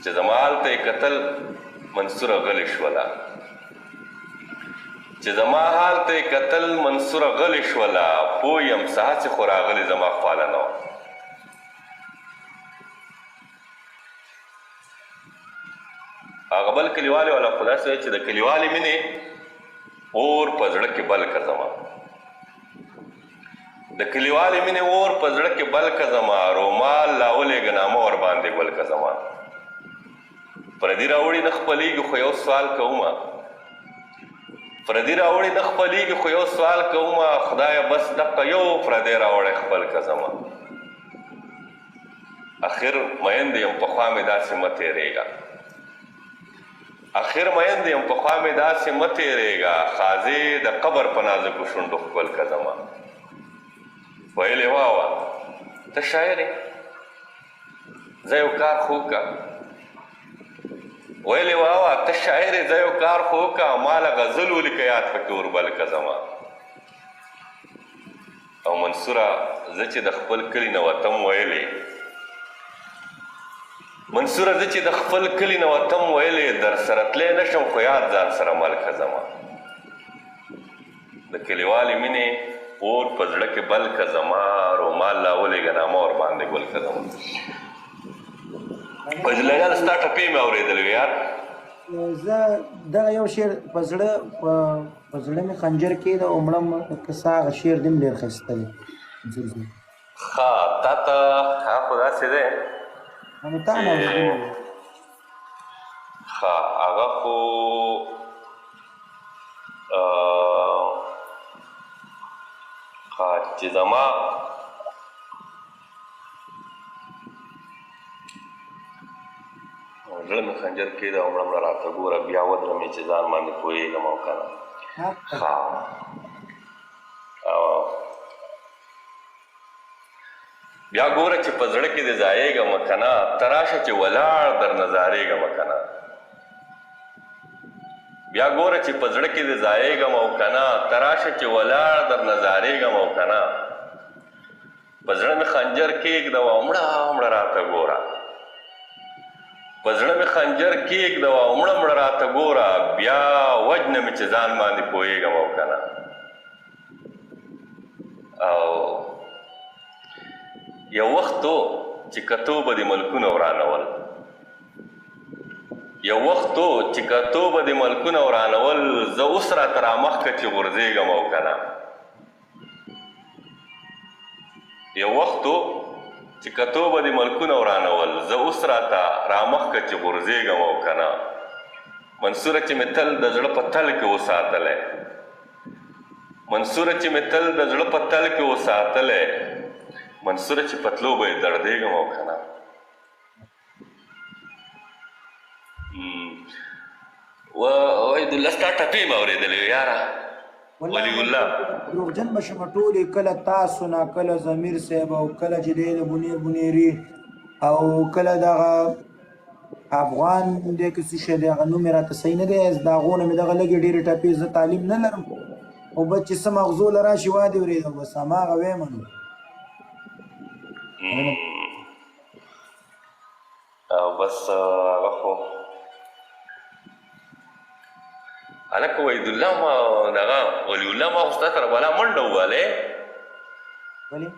چې زما هلته یې کتل منصوره غلې شوله چې زما هلته یې کتل منصوره غلې شوله پوه یم څه هسې خو راغلې زما خواله نه وه هغه بل کلیوالې والا خو داسې وایي چې د کلیوالې مینې اور په زړه کې بل که زما د کلیوالې مینې اور په زړه کې بل که زما رومال لاولېږه نامه ورباندې ګل که زما پردي راوړي نه خپلېږي خو یو سوال کومه پردي راوړي نه خپلېږي خو یو سوال کومه خدایه بس دقه یو پردی راوړی خپل که زما اخر میند یم پخوا مې داسې مه تېرېږه اخر میند یم پخوا مې داسې مه تېرېږه خازې د قبر په نازکو شونډو ښکل که زما ویلې واوه ته شاعر یې زه یو کار خو وکړه ویلې واوه ته شاعر یې زه یو کار خو وکړه ما له غزل ولیکه یاد پکې وربل که زما او منصوره زه چې د خپل کلي نه وتم ویلې منصوره زه چې د خپل کلي نه وتم ویلې در سره تلی نه شم خو یاد ځان سره مل که زما د کلیوالې مینې اور په زړه کې بل که زما رومال لاولېږه نامه ورباندې ګل که زما فضل جان ستا ټپې مې اورېدلې وې یار زه دغه یو شعر په زړه مې خنجر کې د عمرم کیسه هغه شعر دې م ډېر ښایسته دی ښه تا ته هغه خو داسې دی ښه هغه خو چې زما زړه مې خنجر کېده عمره مړه راته ګوره بیا ودرمې چې ځان باندې پوهېږم او که نه ښه بیا ګوره چې په زړه کې دې ځایېږم که نه ته راشه چې ولاړ در نظارېږم که نه بیا ګوره چې په زړه کې دې ځایېږم او که نه ته راشه چې ولاړ در نظارېږم او که نه په زړه مې خنجر کېږده او مړه مړه راته ګوره په زړه مې خنجر کېږده او مړه مړه راته ګوره بیا وجنه مې چې ځان باندې پوهېږم او که نه او یو وخت و چې کتو به د ملکونه ورانول یو وخت و چې کتو به د ملکونه ورانول زه اوس راته رامخکه چې غورځېږم او که نه یو وخت و چې کتو به د ملکونه ورانول زه اوس راته رامخکه چې غورځېږم او که نه منصوره چې مې تل د زړه په تل کې وساتلی منصوره چې مې تل د زړه په تل کې وساتلی منصوره چې پتلو به یې دردېږم او که نه وحیدالله ستا ټپې مې اورېدلې وې یاره ولی الله دروغجن به شمه ټولې کله تاسو نه کله ضمیر صاحب او کله چې دی د بنیر بنیري او کله دغه افغان دی که څه شی دی هغه نوم یې راته صحیح نه دی د هغو نه مې دغه لږې ډېرې ټپې زه تعلیم نه لرم خو بس چې څه مغزو له راشي وادې اورېدم بس هماغه ویمه نو او بس هغه خو هلکه وحیدالله ما دغه ولی الله ما خو ستا سره بلا منډه ووهلې ولې